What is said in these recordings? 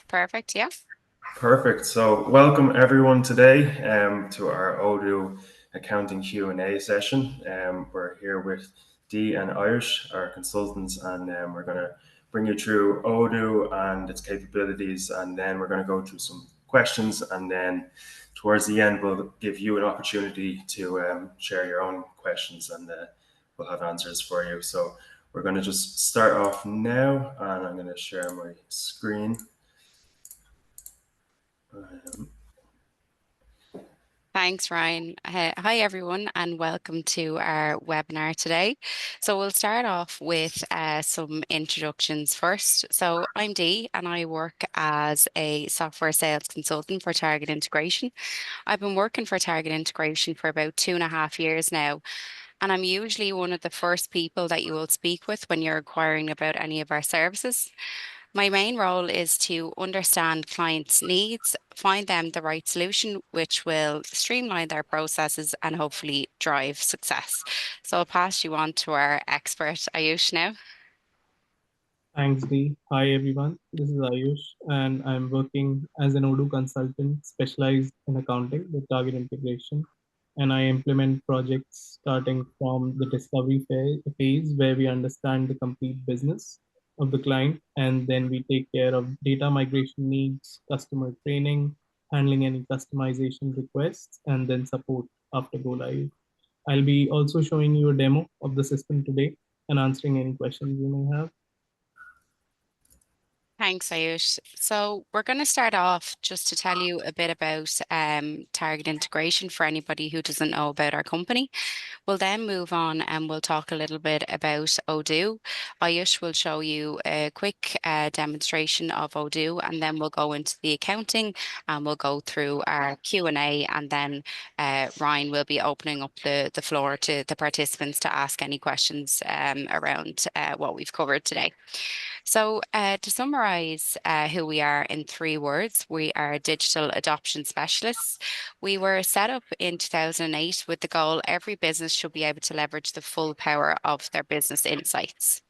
Perfect. Yeah. Perfect. So welcome everyone today to our Odoo Accounting Q&A session. We're here with Dee and Irish, our consultants, and we're going to bring you through Odoo and its capabilities, and then we're going to go through some questions, and then towards the end we'll give you an opportunity to share your own questions, and we'll have answers for you. So we're going to just start off now, and I'm going to share my screen. Thanks, Ryan. Hi, everyone, and welcome to our webinar today. So we'll start off with some introductions first. So I'm Dee, and I work as a software sales consultant for Target Integration. I've been working for Target Integration for about 2.5 years now, and I'm usually one of the first people that you will speak with when you're inquiring about any of our services. My main role is to understand clients' needs, find them the right solution, which will streamline their processes and hopefully drive success. So I'll pass you on to our expert, Ayush, now. Thanks, Dee. Hi, everyone. This is Ayush, and I'm working as an Odoo consultant specialized in accounting with Target Integration. And I implement projects starting from the discovery phase, where we understand the complete business of the client, and then we take care of data migration needs, customer training, handling any customization requests, and then support after go live. I'll be also showing you a demo of the system today and answering any questions you may have. Thanks, Ayush. So we're going to start off just to tell you a bit about Target Integration for anybody who doesn't know about our company. We'll then move on and we'll talk a little bit about Odoo. Ayush will show you a quick demonstration of Odoo, and then we'll go into the accounting and we'll go through our Q&A, and then Ryan will be opening up the floor to the participants to ask any questions around what we've covered today. So to summarize who we are in 3 words, we are digital adoption specialists. We were set up in 2008 with the goal every business should be able to leverage the full power of their business insights.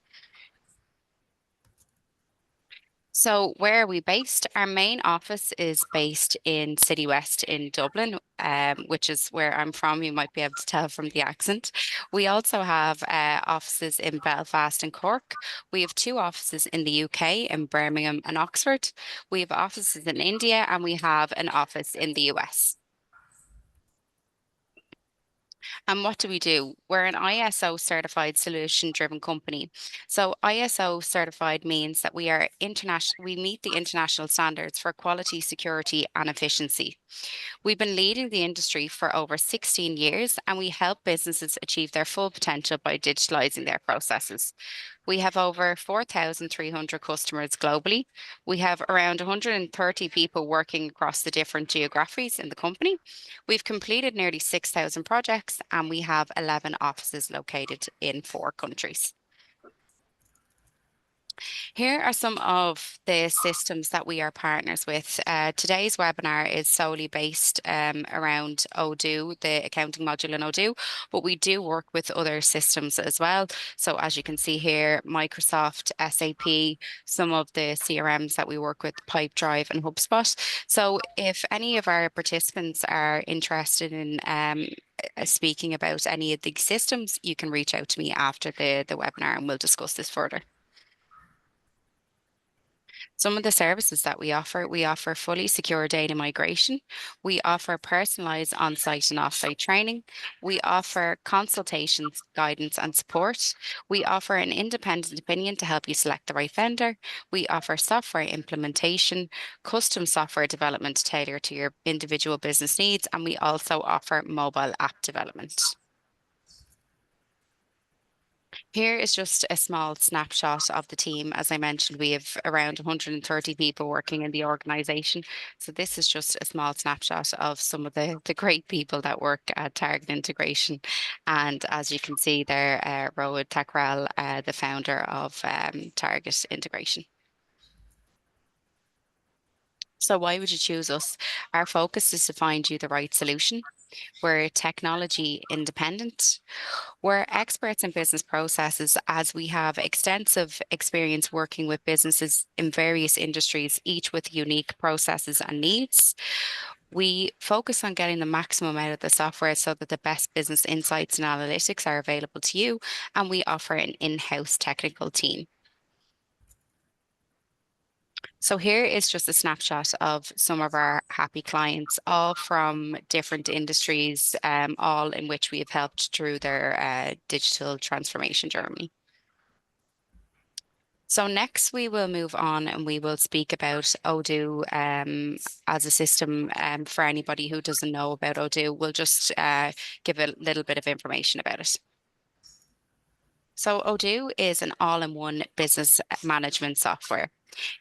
So where are we based? Our main office is based in City West in Dublin, which is where I'm from. You might be able to tell from the accent. We also have offices in Belfast and Cork. We have 2 offices in the UK, in Birmingham and Oxford. We have offices in India, and we have an office in the US. And what do we do? We're an ISO certified solution driven company. So ISO certified means that we are international, we meet the international standards for quality, security, and efficiency. We've been leading the industry for over 16 years, and we help businesses achieve their full potential by digitalizing their processes. We have over 4,300 customers globally. We have around 130 people working across the different geographies in the company. We've completed nearly 6,000 projects, and we have 11 offices located in 4 countries. Here are some of the systems that we are partners with. Today's webinar is solely based around Odoo, the accounting module in Odoo, but we do work with other systems as well. So as you can see here, Microsoft, SAP, some of the CRMs that we work with, Pipedrive and HubSpot. So if any of our participants are interested in speaking about any of these systems, you can reach out to me after the webinar and we'll discuss this further. Some of the services that we offer fully secure data migration. We offer personalized on-site and off-site training. We offer consultations, guidance, and support. We offer an independent opinion to help you select the right vendor. We offer software implementation, custom software development tailored to your individual business needs, and we also offer mobile app development. Here is just a small snapshot of the team. As I mentioned, we have around 130 people working in the organization. So this is just a small snapshot of some of the great people that work at Target Integration. And as you can see there, Rohit Thakral, the founder of Target Integration. So why would you choose us? Our focus is to find you the right solution. We're technology independent. We're experts in business processes as we have extensive experience working with businesses in various industries, each with unique processes and needs. We focus on getting the maximum out of the software so that the best business insights and analytics are available to you, and we offer an in-house technical team. So here is just a snapshot of some of our happy clients, all from different industries, all in which we have helped through their digital transformation journey. So next we will move on and we will speak about Odoo as a system. For anybody who doesn't know about Odoo, we'll just give a little bit of information about it. So Odoo is an all-in-one business management software.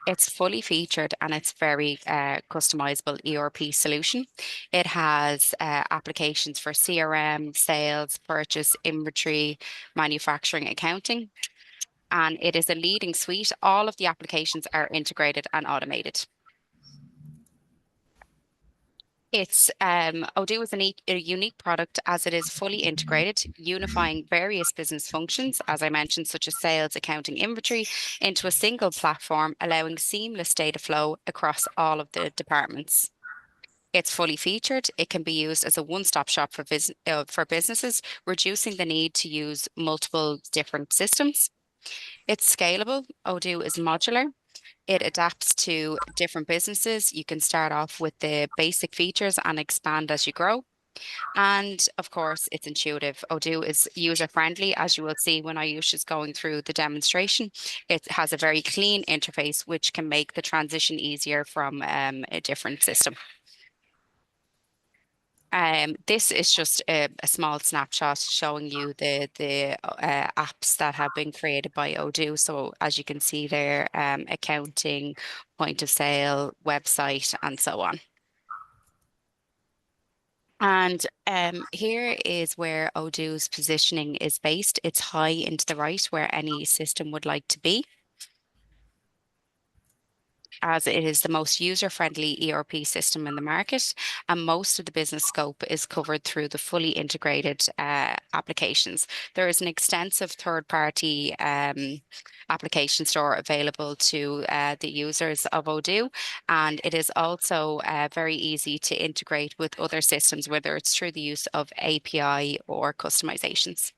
It's fully featured and it's very customizable ERP solution. It has applications for CRM, sales, purchase, inventory, manufacturing, accounting, and it is a leading suite. All of the applications are integrated and automated. It's Odoo is a unique product as it is fully integrated, unifying various business functions, as I mentioned, such as sales, accounting, inventory, into a single platform, allowing seamless data flow across all of the departments. It's fully featured. It can be used as a one-stop shop for businesses, reducing the need to use multiple different systems. It's scalable. Odoo is modular. It adapts to different businesses. You can start off with the basic features and expand as you grow. And of course, it's intuitive. Odoo is user-friendly, as you will see when Ayush is going through the demonstration. It has a very clean interface, which can make the transition easier from a different system. This is just a small snapshot showing you the apps that have been created by Odoo. So as you can see there, accounting, point of sale, website, and so on. And here is where Odoo's positioning is based. It's high into the right where any system would like to be, as it is the most user-friendly ERP system in the market, and most of the business scope is covered through the fully integrated applications. There is an extensive third-party application store available to the users of Odoo, and it is also very easy to integrate with other systems, whether it's through the use of API or customizations.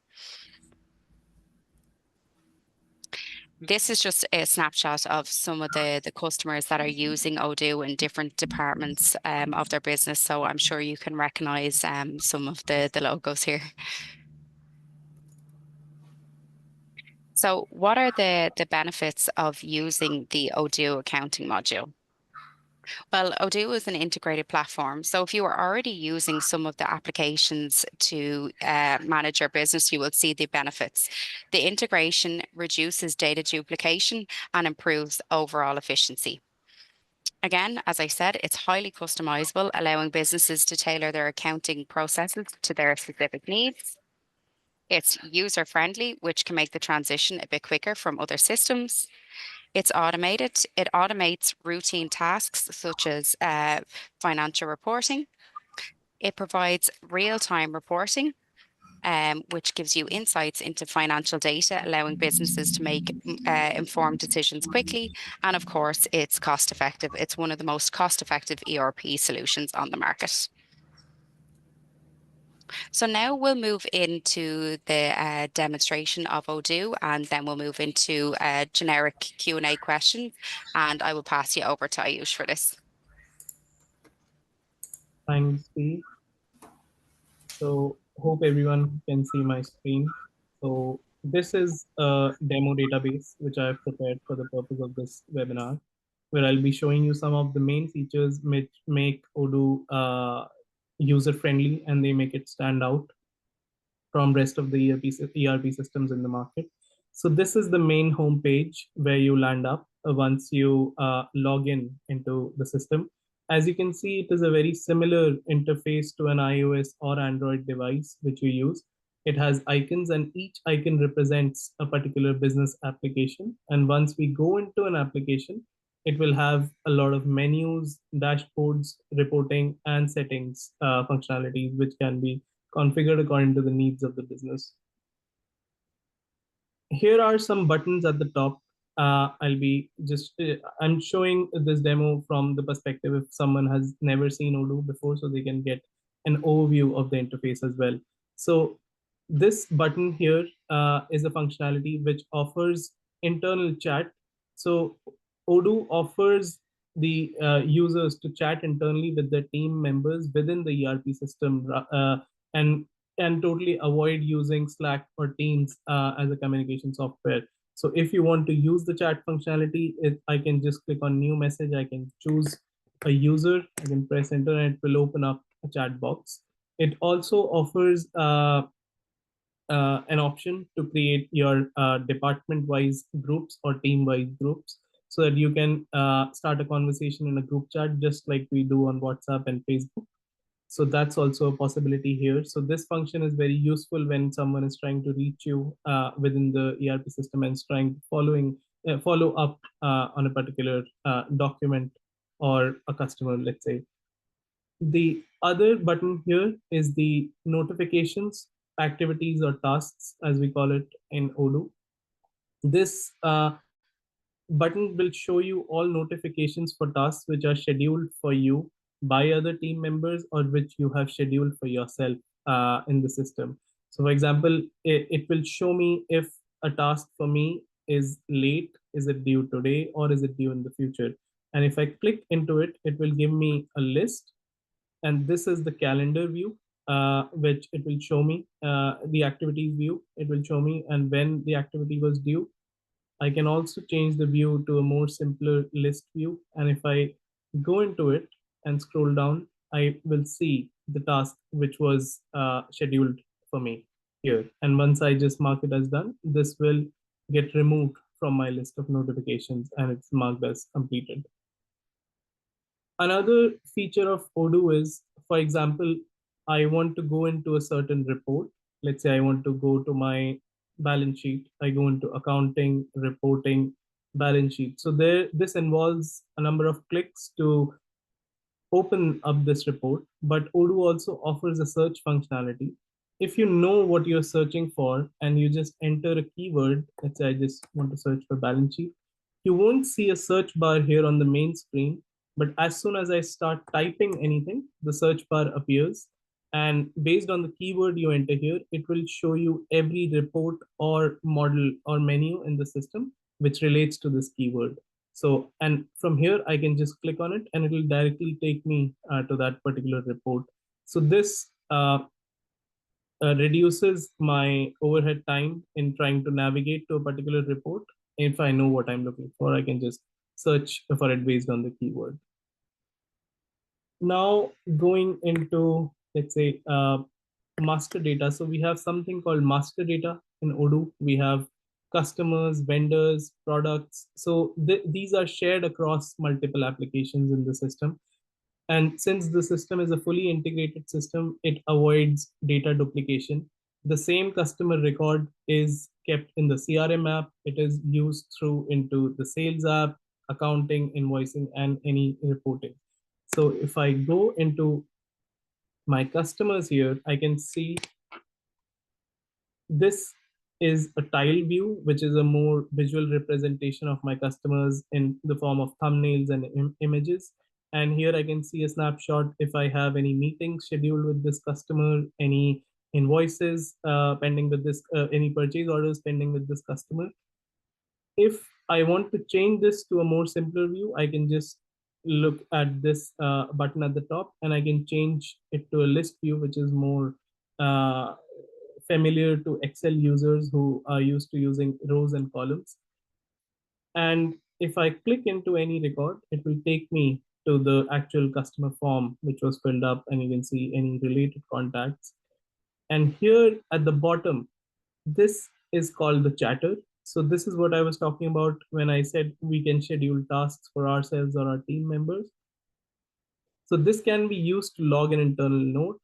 This is just a snapshot of some of the customers that are using Odoo in different departments of their business. So I'm sure you can recognize some of the logos here. So what are the benefits of using the Odoo accounting module? Well, Odoo is an integrated platform. So if you are already using some of the applications to manage your business, you will see the benefits. The integration reduces data duplication and improves overall efficiency. Again, as I said, it's highly customizable, allowing businesses to tailor their accounting processes to their specific needs. It's user-friendly, which can make the transition a bit quicker from other systems. It's automated. It automates routine tasks such as financial reporting. It provides real-time reporting, which gives you insights into financial data, allowing businesses to make informed decisions quickly. And of course, it's cost-effective. It's one of the most cost-effective ERP solutions on the market. So now we'll move into the demonstration of Odoo, and then we'll move into generic Q&A questions, and I will pass you over to Ayush for this. Thanks, Dee. So hope everyone can see my screen. So this is a demo database which I've prepared for the purpose of this webinar, where I'll be showing you some of the main features which make Odoo user-friendly and they make it stand out from rest of the ERP systems in the market. So this is the main home page where you land up once you log in into the system. As you can see, it is a very similar interface to an iOS or Android device which you use. It has icons and each icon represents a particular business application. And once we go into an application, It will have a lot of menus, dashboards, reporting, and settings functionalities, which can be configured according to the needs of the business. Here are some buttons at the top. I'm showing this demo from the perspective if someone has never seen Odoo before, so they can get an overview of the interface as well. So this button here is a functionality which offers internal chat. So Odoo offers the users to chat internally with their team members within the ERP system, and totally avoid using Slack or Teams as a communication software. So if you want to use the chat functionality, I can just click on new message. I can choose a user. I can press enter and it will open up a chat box. It also offers an option to create your department-wise groups or team-wise groups so that you can start a conversation in a group chat just like we do on WhatsApp and Facebook. So that's also a possibility here. So this function is very useful when someone is trying to reach you within the ERP system and is trying to follow up on a particular document or a customer, let's say. The other button here is the notifications, activities, or tasks, as we call it in Odoo. This button will show you all notifications for tasks which are scheduled for you by other team members or which you have scheduled for yourself in the system. So, for example, it will show me if a task for me is late, is it due today, or is it due in the future? And if I click into it, it will give me a list, and this is the calendar view, which it will show me the activities view. It will show me and when the activity was due. I can also change the view to a more simpler list view. And if I go into it and scroll down, I will see the task which was scheduled for me here. And once I just mark it as done, this will get removed from my list of notifications and it's marked as completed. Another feature of Odoo is, for example, I want to go into a certain report. Let's say I want to go to my balance sheet. I go into accounting, reporting, balance sheet. So this involves a number of clicks to open up this report, but Odoo also offers a search functionality. If you know what you're searching for and you just enter a keyword, let's say I just want to search for balance sheet, you won't see a search bar here on the main screen. But as soon as I start typing anything, the search bar appears. And based on the keyword you enter here, it will show you every report or model or menu in the system which relates to this keyword. So, and from here, I can just click on it and it will directly take me to that particular report. So this reduces my overhead time in trying to navigate to a particular report. If I know what I'm looking for, I can just search for it based on the keyword. Now going into, let's say, master data. So we have something called master data in Odoo. We have customers, vendors, products. So these are shared across multiple applications in the system. And since the system is a fully integrated system, it avoids data duplication. The same customer record is kept in the CRM app. It is used through into the sales app, accounting, invoicing, and any reporting. So if I go into my customers here, I can see this is a tile view, which is a more visual representation of my customers in the form of thumbnails and images. And here I can see a snapshot if I have any meetings scheduled with this customer, any invoices pending with this, any purchase orders pending with this customer. If I want to change this to a more simpler view, I can just look at this button at the top and I can change it to a list view, which is more familiar to Excel users who are used to using rows and columns. And if I click into any record, it will take me to the actual customer form, which was filled up, and you can see any related contacts. And here at the bottom, this is called the chatter. So this is what I was talking about when I said we can schedule tasks for ourselves or our team members. So this can be used to log an internal note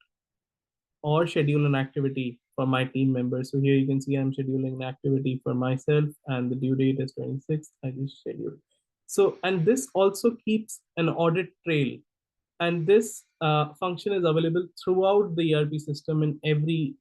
or schedule an activity for my team members. So here you can see I'm scheduling an activity for myself and the due date is 26th. I just scheduled. So, and this also keeps an audit trail. And this function is available throughout the ERP system in every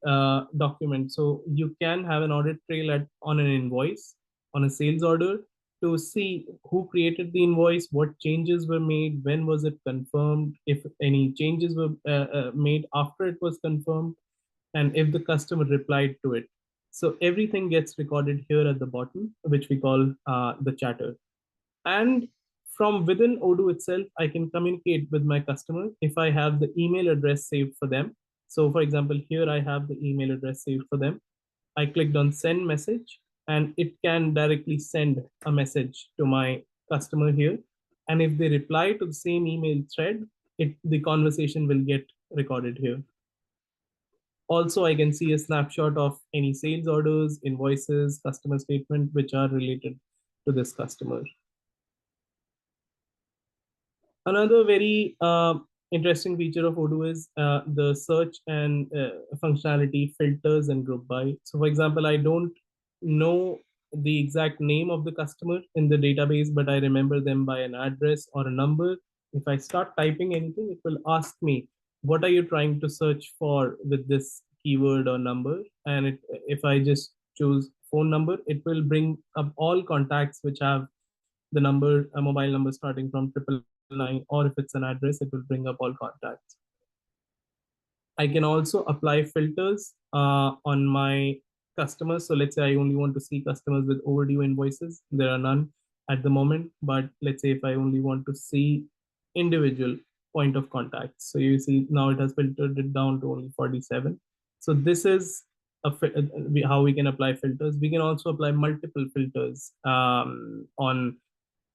document. So you can have an audit trail on an invoice, on a sales order, to see who created the invoice, what changes were made, when was it confirmed, if any changes were made after it was confirmed, and if the customer replied to it. So everything gets recorded here at the bottom, which we call the chatter. And from within Odoo itself, I can communicate with my customer if I have the email address saved for them. So for example, here I have the email address saved for them. I clicked on send message, and it can directly send a message to my customer here. And if they reply to the same email thread, the conversation will get recorded here. Also, I can see a snapshot of any sales orders, invoices, customer statement, which are related to this customer. Another very interesting feature of Odoo is the search and functionality, filters, and group by. So, for example, I don't know the exact name of the customer in the database, but I remember them by an address or a number. If I start typing anything, it will ask me, what are you trying to search for with this keyword or number? And if I just choose phone number, it will bring up all contacts which have the number, a mobile number starting from 999, or if it's an address, it will bring up all contacts. I can also apply filters on my customers. So let's say I only want to see customers with overdue invoices. There are none at the moment, but let's say if I only want to see individual point of contacts. So you see now it has filtered it down to only 47. So this is how we can apply filters. We can also apply multiple filters on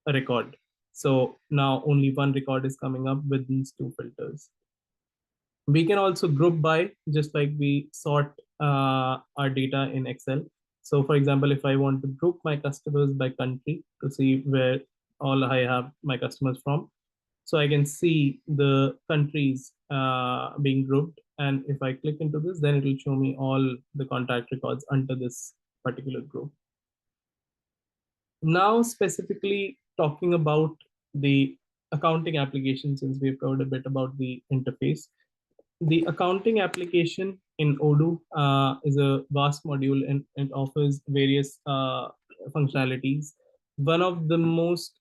a record. So now only one record is coming up with these two filters. We can also group by, just like we sort our data in Excel. So for example, if I want to group my customers by country to see where all I have my customers from, so I can see the countries being grouped. And if I click into this, then it will show me all the contact records under this particular group. Now, specifically talking about the accounting application, since we've covered a bit about the interface, the accounting application in Odoo is a vast module, and offers various functionalities. One of the most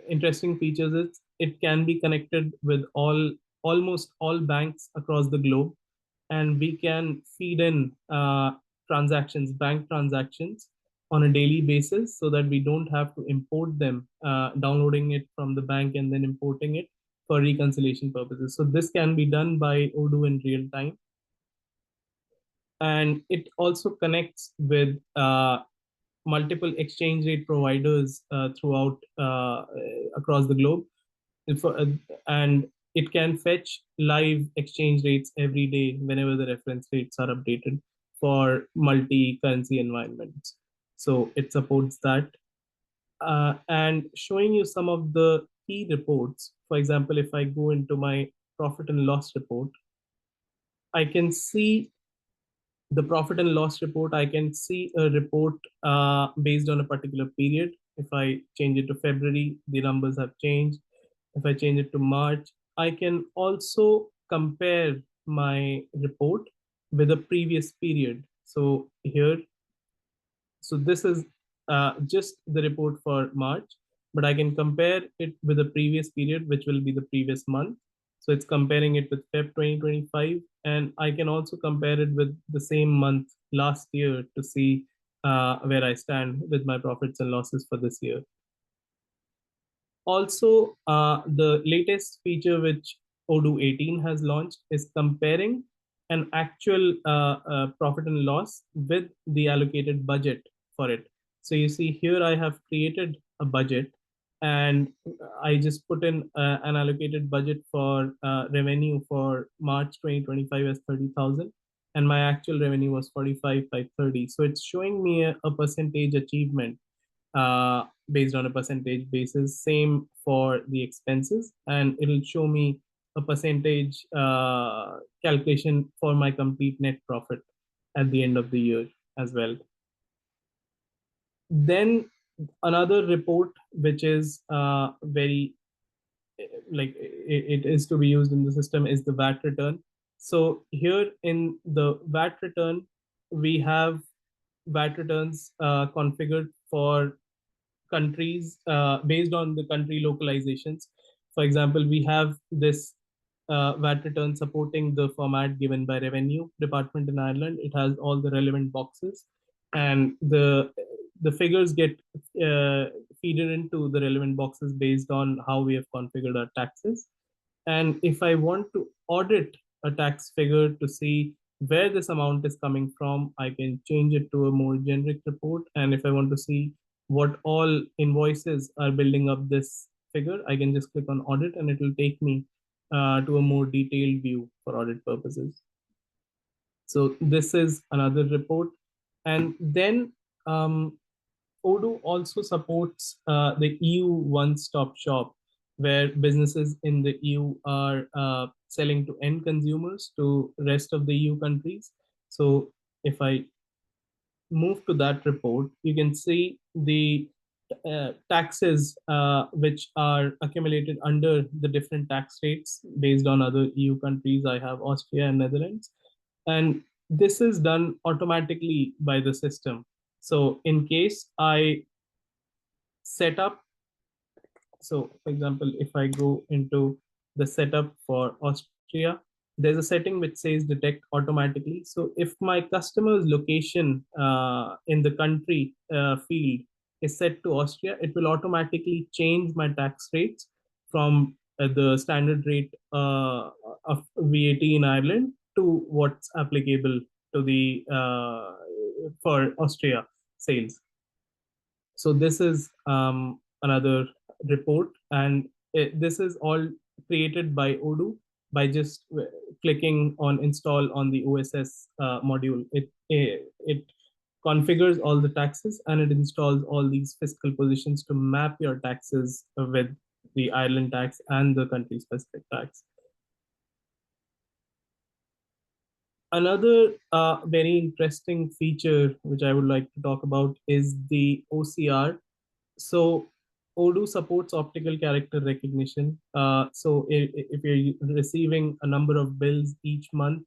interesting features is it can be connected with almost all banks across the globe, and we can feed in transactions, bank transactions, on a daily basis, so that we don't have to import them, downloading it from the bank and then importing it for reconciliation purposes. So this can be done by Odoo in real time. And it also connects with multiple exchange rate providers throughout across the globe. If, and it can fetch live exchange rates every day whenever the reference rates are updated for multi-currency environments. So it supports that. And showing you some of the key reports. For example, if I go into my profit and loss report, I can see the profit and loss report. I can see a report based on a particular period. If I change it to February, the numbers have changed. If I change it to March, I can also compare my report with a previous period. So here, so this is just the report for March, but I can compare it with the previous period, which will be the previous month. So it's comparing it with Feb 2025, and I can also compare it with the same month last year to see where I stand with my profits and losses for this year. Also, the latest feature which Odoo 18 has launched is comparing an actual profit and loss with the allocated budget for it. So you see here I have created a budget, and I just put in an allocated budget for revenue for March 2025 as 30,000, and my actual revenue was 45,530. So it's showing me a percentage achievement based on a percentage basis. Same for the expenses, and it'll show me a percentage calculation for my complete net profit at the end of the year as well. Then Another report which is very like it is to be used in the system is the VAT return. So here in the VAT return, we have VAT returns configured for countries based on the country localizations. For example, we have this VAT return supporting the format given by Revenue Department in Ireland. It has all the relevant boxes, and the figures get feeded into the relevant boxes based on how we have configured our taxes. And if I want to audit a tax figure to see where this amount is coming from, I can change it to a more generic report. And if I want to see what all invoices are building up this figure, I can just click on audit and it will take me to a more detailed view for audit purposes. So this is another report. And then Odoo also supports the EU one-stop shop, where businesses in the EU are selling to end consumers to rest of the EU countries. So if I move to that report, you can see the taxes which are accumulated under the different tax rates based on other EU countries. I have Austria and Netherlands. And this is done automatically by the system. So in case I set up, so for example, if I go into the setup for Austria, there's a setting which says detect automatically. So if my customer's location in the country field is set to Austria, it will automatically change my tax rates from the standard rate of VAT in Ireland to what's applicable to the for Austria sales. So this is another report, and this is all created by Odoo by just clicking on install on the OSS module. It configures all the taxes and it installs all these fiscal positions to map your taxes with the Ireland tax and the country specific tax. Another very interesting feature which I would like to talk about is the OCR. So Odoo supports optical character recognition. So if you're receiving a number of bills each month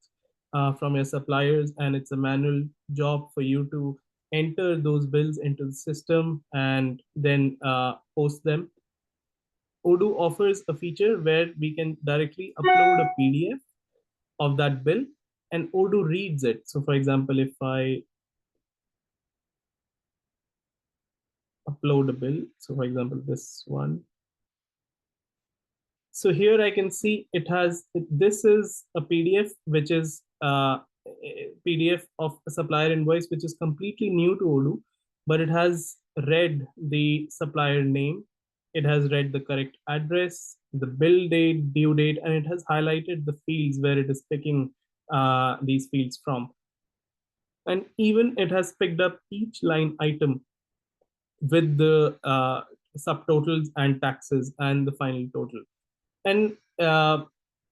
from your suppliers, and it's a manual job for you to enter those bills into the system and then post them, Odoo offers a feature where we can directly upload a PDF of that bill and Odoo reads it. So for example, if I upload a bill, so for example, this one, so here I can see it has, this is a PDF, which is a PDF of a supplier invoice, which is completely new to Odoo, but it has read the supplier name, it has read the correct address, the bill date, due date, and it has highlighted the fields where it is picking these fields from. And even it has picked up each line item with the subtotals and taxes and the final total. And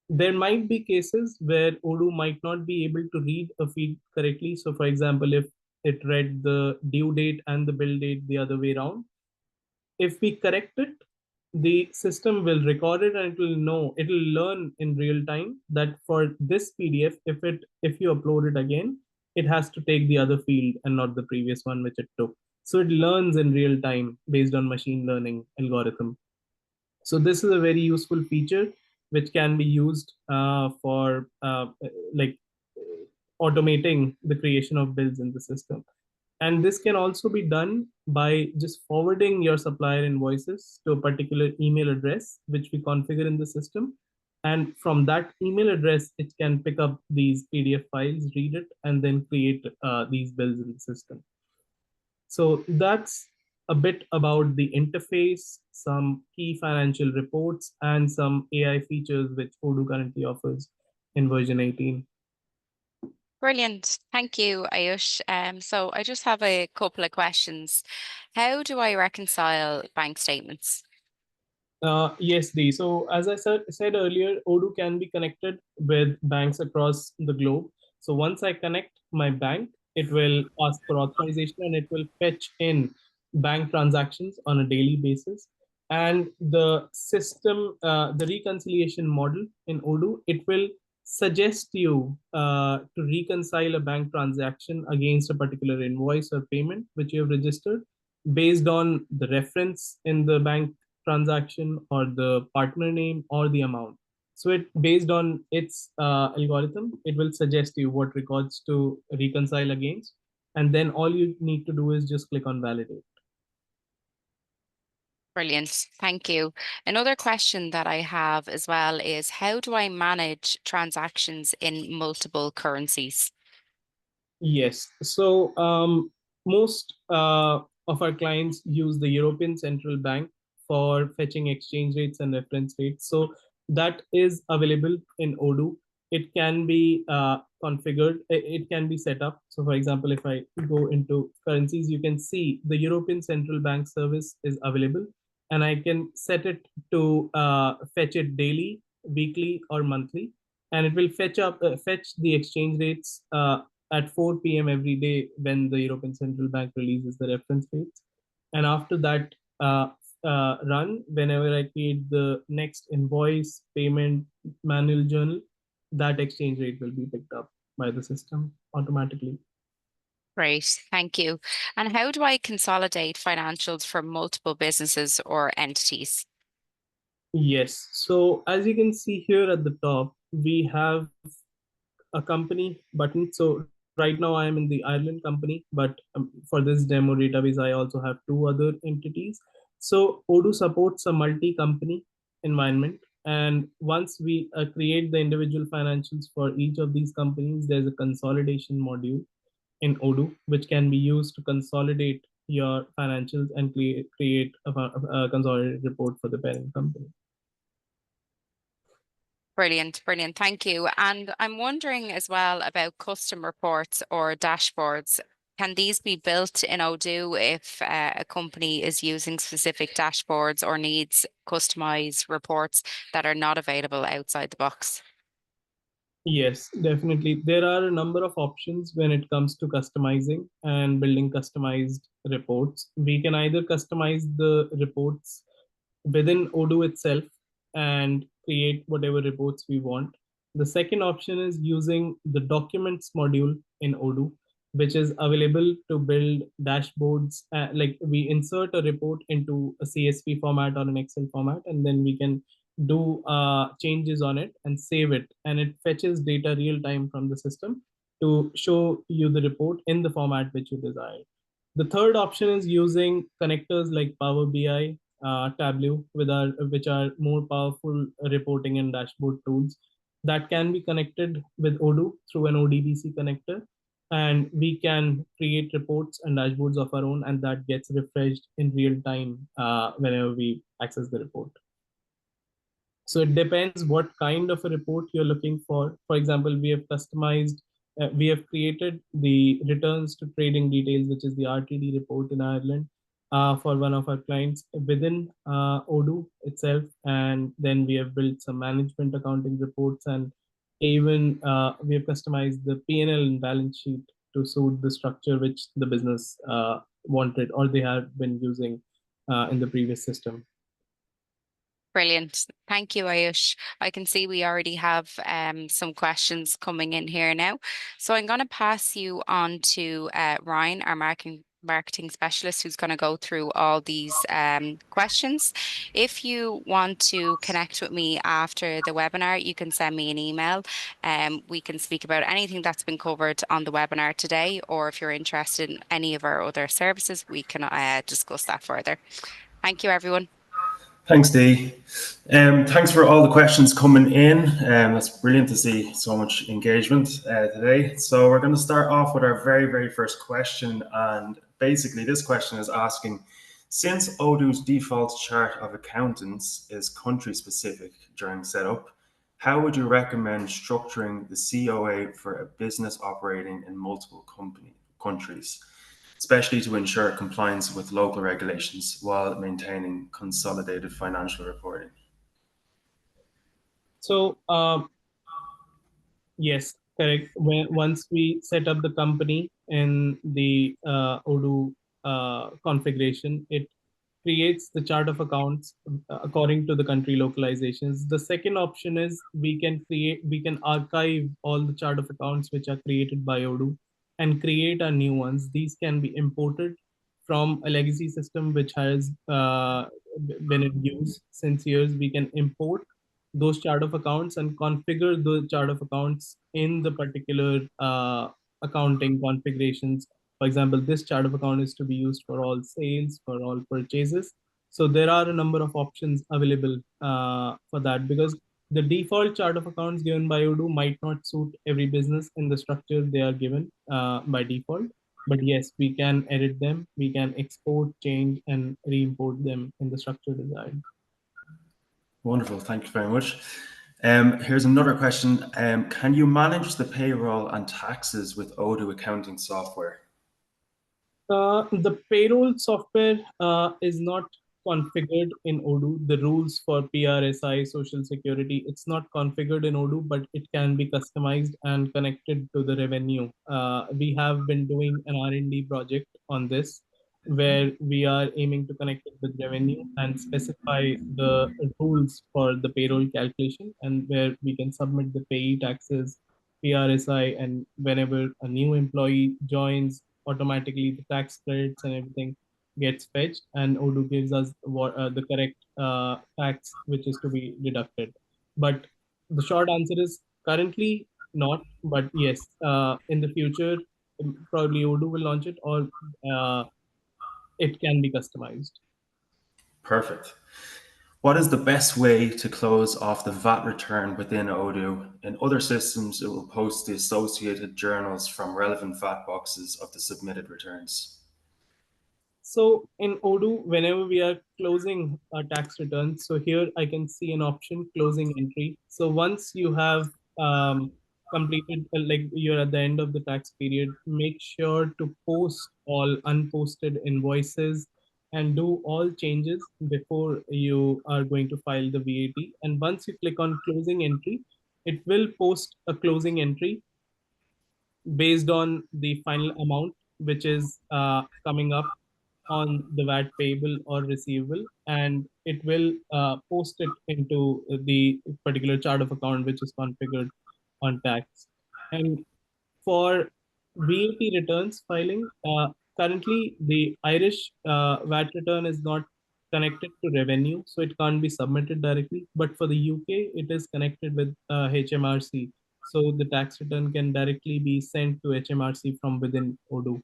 there might be cases where Odoo might not be able to read a field correctly. So for example, if it read the due date and the bill date the other way around, if we correct it, the system will record it and it will know, it will learn in real time that for this PDF, if you upload it again, it has to take the other field and not the previous one which it took. So it learns in real time based on machine learning algorithm. So this is a very useful feature which can be used for like automating the creation of bills in the system. And this can also be done by just forwarding your supplier invoices to a particular email address, which we configure in the system. And from that email address, it can pick up these PDF files, read it, and then create these bills in the system. So that's a bit about the interface, some key financial reports, and some AI features which Odoo currently offers in version 18. Brilliant. Thank you, Ayush. So I just have a couple of questions. How do I reconcile bank statements? Yes, Dee. So as I said earlier, Odoo can be connected with banks across the globe. So once I connect my bank, it will ask for authorization and it will fetch in bank transactions on a daily basis. And the system, the reconciliation model in Odoo, it will suggest you to reconcile a bank transaction against a particular invoice or payment which you have registered based on the reference in the bank transaction or the partner name or the amount. So it based on its algorithm, it will suggest you what records to reconcile against, and then all you need to do is just click on validate. Brilliant. Thank you. Another question that I have as well is, how do I manage transactions in multiple currencies? Yes. So most of our clients use the European Central Bank for fetching exchange rates and reference rates. So that is available in Odoo. It can be configured, it can be set up. So, for example, if I go into currencies, you can see the European Central Bank service is available, and I can set it to fetch it daily, weekly, or monthly, and it will fetch the exchange rates at 4 p.m. every day when the European Central Bank releases the reference rates. And after that run, whenever I create the next invoice, payment, manual journal, that exchange rate will be picked up by the system automatically. Great. Thank you. And how do I consolidate financials for multiple businesses or entities? Yes. So as you can see here at the top, we have a company button. So right now I am in the Ireland company, but for this demo database, I also have two other entities. So Odoo supports a multi-company environment. And once we create the individual financials for each of these companies, there's a consolidation module in Odoo, which can be used to consolidate your financials and create a consolidated report for the parent company. Brilliant, brilliant. Thank you. And I'm wondering as well about custom reports or dashboards. Can these be built in Odoo if a company is using specific dashboards or needs customized reports that are not available outside the box? Yes, definitely. There are a number of options when it comes to customizing and building customized reports. We can either customize the reports within Odoo itself and create whatever reports we want. The second option is using the documents module in Odoo, which is available to build dashboards. Like we insert a report into a CSV format or an Excel format, and then we can do changes on it and save it. And it fetches data real time from the system to show you the report in the format which you desire. The third option is using connectors like Power BI, Tableau, which are more powerful reporting and dashboard tools that can be connected with Odoo through an ODBC connector. And we can create reports and dashboards of our own, and that gets refreshed in real time whenever we access the report. So it depends what kind of a report you're looking for. For example, we have created the returns to trading details, which is the RTD report in Ireland, for one of our clients within Odoo itself. And then we have built some management accounting reports, and even we have customized the P&L and balance sheet to suit the structure which the business wanted or they have been using in the previous system. Brilliant. Thank you, Ayush. I can see we already have some questions coming in here now. So I'm going to pass you on to Ryan, our marketing specialist, who's going to go through all these questions. If you want to connect with me after the webinar, you can send me an email. We can speak about anything that's been covered on the webinar today, or if you're interested in any of our other services, we can discuss that further. Thank you, everyone. Thanks, Dee. Thanks for all the questions coming in. That's brilliant to see so much engagement today. So we're going to start off with our very, very first question. And basically this question is asking, since Odoo's default chart of accountants is country specific during setup, how would you recommend structuring the COA for a business operating in multiple countries, especially to ensure compliance with local regulations while maintaining consolidated financial reporting? So yes, correct. Once we set up the company in the Odoo configuration. It creates the chart of accounts according to the country localizations. The second option is we can archive all the chart of accounts which are created by Odoo and create our new ones. These can be imported from a legacy system which has been in use since years. We can import those chart of accounts and configure the chart of accounts in the particular accounting configurations. For example, this chart of account is to be used for all sales, for all purchases. So there are a number of options available for that, because the default chart of accounts given by Odoo might not suit every business in the structure they are given by default. But yes, we can edit them, we can export, change, and re-import them in the structure design. Wonderful, thank you very much. Here's another question. Can you manage the payroll and taxes with Odoo accounting software? The payroll software is not configured in Odoo. The rules for PRSI, Social Security, it's not configured in Odoo, but it can be customized and connected to the revenue. We have been doing an R&D project on this, where we are aiming to connect it with revenue and specify the rules for the payroll calculation, and where we can submit the payee taxes, PRSI, and whenever a new employee joins, automatically the tax credits and everything gets fetched, and Odoo gives us the correct tax which is to be deducted. But the short answer is currently not, but yes, in the future, probably Odoo will launch it, or uh, it can be customized. Perfect. What is the best way to close off the VAT return within Odoo? In other systems, it will post the associated journals from relevant VAT boxes of the submitted returns. So in Odoo, whenever we are closing a tax return, so here I can see an option, closing entry. So once you have completed, like you're at the end of the tax period, make sure to post all unposted invoices and do all changes before you are going to file the VAT. And once you click on closing entry, it will post a closing entry based on the final amount which is coming up on the VAT payable or receivable, and it will post it into the particular chart of account which is configured on tax. And for VAT returns filing, currently the Irish VAT return is not connected to revenue, so it can't be submitted directly. But for the UK, it is connected with HMRC, so the tax return can directly be sent to HMRC from within Odoo,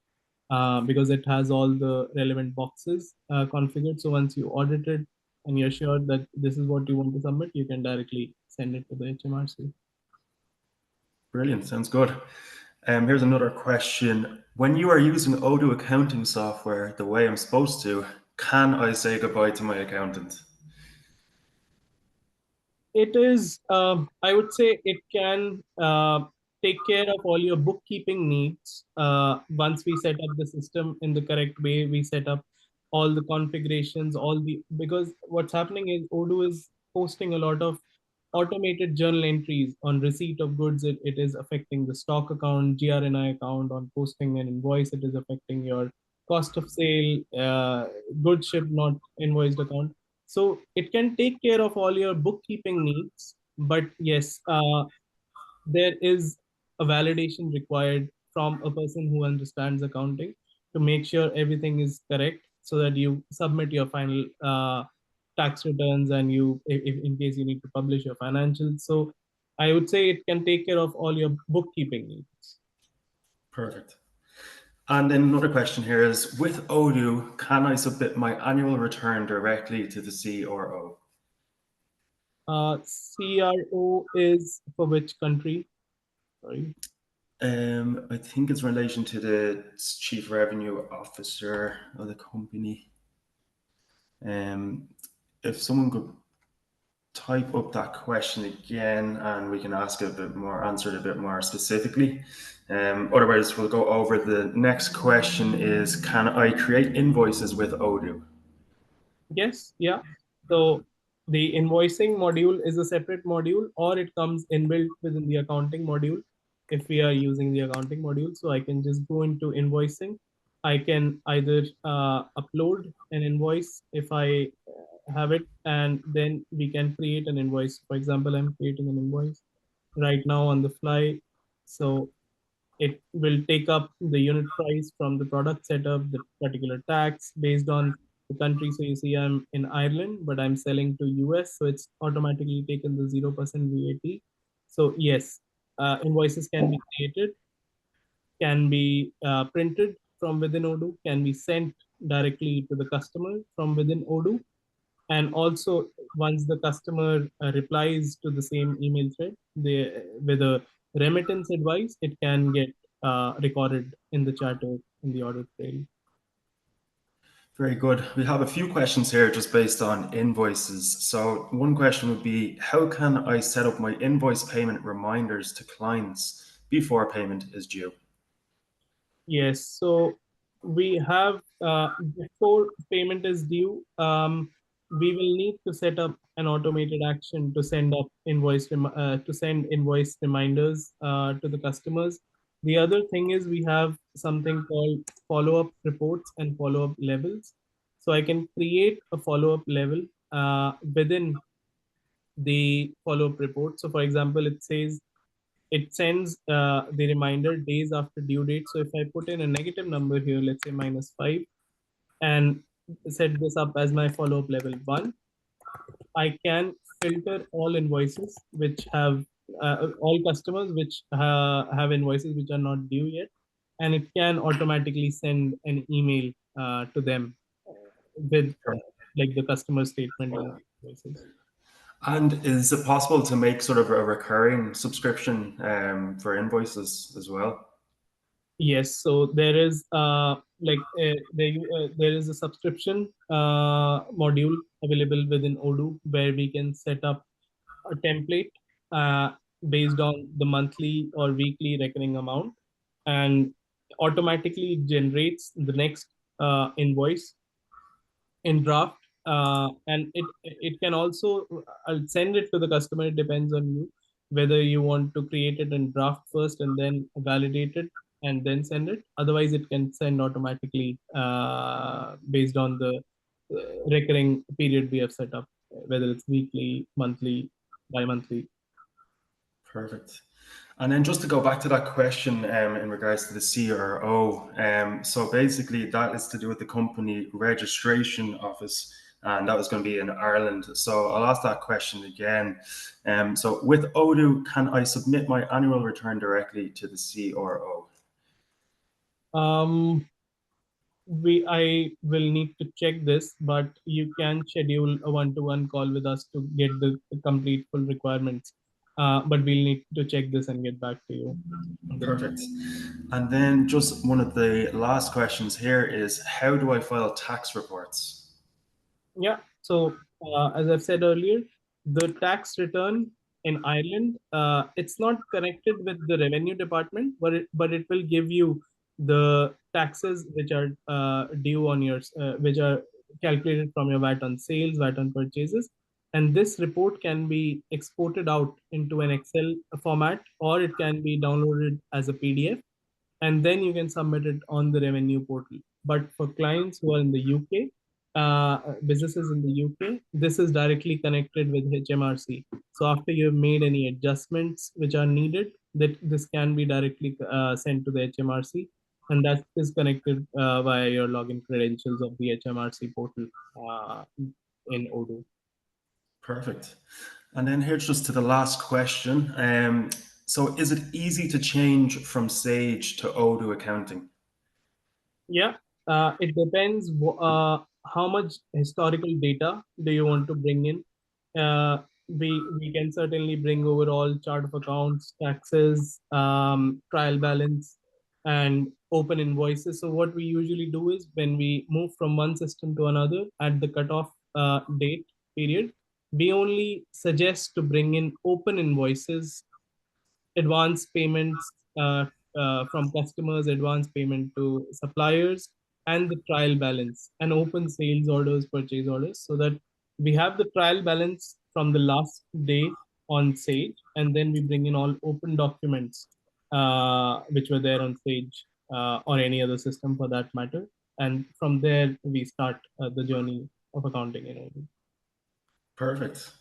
because it has all the relevant boxes configured. So once you audit it and you're sure that this is what you want to submit, you can directly send it to the HMRC. Brilliant, sounds good. Here's another question. When you are using Odoo accounting software the way I'm supposed to, can I say goodbye to my accountant? It is, I would say it can take care of all your bookkeeping needs. Once we set up the system in the correct way, we set up all the configurations, because what's happening is Odoo is posting a lot of automated journal entries on receipt of goods. It is affecting the stock account, GRNI account. On posting an invoice, it is affecting your cost of sale, goods shipped not invoiced account. So it can take care of all your bookkeeping needs, but yes, there is a validation required from a person who understands accounting to make sure everything is correct, so that you submit your final tax returns, and if in case you need to publish your financials. So I would say it can take care of all your bookkeeping needs. Perfect. And then another question here is, with Odoo, can I submit my annual return directly to the CRO? CRO is for which country? Sorry. I think it's in relation to the Chief Revenue Officer of the company. If someone could type up that question again, and we can ask it a bit more, answer it a bit more specifically. Otherwise, we'll go over the next question is, can I create invoices with Odoo? Yes, yeah. So the invoicing module is a separate module, or it comes inbuilt within the accounting module if we are using the accounting module. So I can just go into invoicing. I can either upload an invoice if I have it, and then we can create an invoice. For example, I'm creating an invoice right now on the fly. So it will take up the unit price from the product setup, the particular tax based on the country. So you see, I'm in Ireland, but I'm selling to US, so it's automatically taken the 0% VAT. So yes, invoices can be created, can be printed from within Odoo, can be sent directly to the customer from within Odoo. And also, once the customer replies to the same email thread, with a remittance advice, it can get recorded in the chat or in the audit trail. Very good. We have a few questions here just based on invoices. So one question would be, how can I set up my invoice payment reminders to clients before payment is due? Yes, so we have before payment is due, we will need to set up an automated action to send up to send invoice reminders to the customers. The other thing is we have something called follow-up reports and follow-up levels. So I can create a follow-up level within the follow-up report. So for example, it sends the reminder days after due date. So if I put in a negative number here, let's say -5, and set this up as my follow-up level 1, I can filter all invoices which have all customers which have invoices which are not due yet, and it can automatically send an email to them with like the customer statement and invoices. And is it possible to make sort of a recurring subscription for invoices as well? Yes, so there is there is a subscription module available within Odoo where we can set up a template uh, based on the monthly or weekly recurring amount, and automatically generates the next invoice in draft, and it can also I'll send it to the customer. It depends on you whether you want to create it in draft first and then validate it and then send it. Otherwise, it can send automatically based on the recurring period we have set up, whether it's weekly, monthly, bi-monthly. Perfect. And then just to go back to that question in regards to the CRO, so basically that is to do with the company registration office, and that was going to be in Ireland. So I'll ask that question again. So with Odoo, can I submit my annual return directly to the CRO? I will need to check this, but you can schedule a one-to-one call with us to get the complete full requirements. But we'll need to check this and get back to you. Perfect. And then just one of the last questions here is, how do I file tax reports? Yeah. So as I've said earlier, the tax return in Ireland, it's not connected with the revenue department, but it will give you the taxes which are due on your which are calculated from your VAT on sales, VAT on purchases, and this report can be exported out into an Excel format, or it can be downloaded as a PDF, and then you can submit it on the revenue portal. But for clients who are in the UK, businesses in the UK, this is directly connected with HMRC. So after you have made any adjustments which are needed, that this can be directly sent to the HMRC, and that is connected via your login credentials of the HMRC portal in Odoo. Perfect. And then here's just to the last question. So is it easy to change from Sage to Odoo Accounting? Yeah, it depends how much historical data do you want to bring in. We can certainly bring over all chart of accounts, taxes, trial balance, and open invoices. So what we usually do is when we move from one system to another at the cutoff date period, we only suggest to bring in open invoices, advance payments from customers, advance payment to suppliers, and the trial balance and open sales orders, purchase orders, so that we have the trial balance from the last day on Sage, and then we bring in all open documents which were there on Sage or any other system for that matter. And from there, we start the journey of accounting in Odoo. Perfect.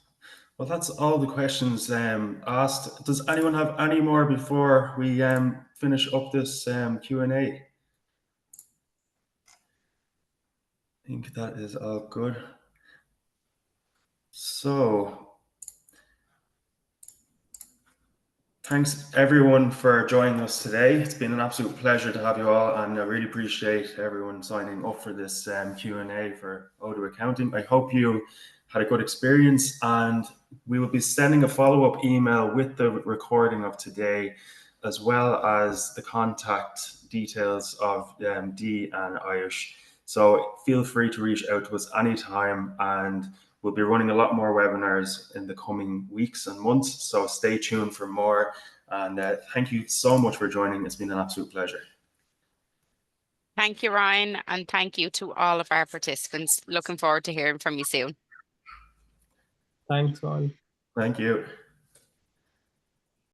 Well, that's all the questions asked. Does anyone have any more before we finish up this Q&A? I think that is all good. So, thanks everyone for joining us today. It's been an absolute pleasure to have you all, and I really appreciate everyone signing up for this Q&A for Odoo Accounting. I hope you had a good experience, and we will be sending a follow-up email with the recording of today, as well as the contact details of Dee and Ayush. So feel free to reach out to us anytime, and we'll be running a lot more webinars in the coming weeks and months. So stay tuned for more. And thank you so much for joining. It's been an absolute pleasure. Thank you, Ryan, and thank you to all of our participants. Looking forward to hearing from you soon. Thanks all. Thank you.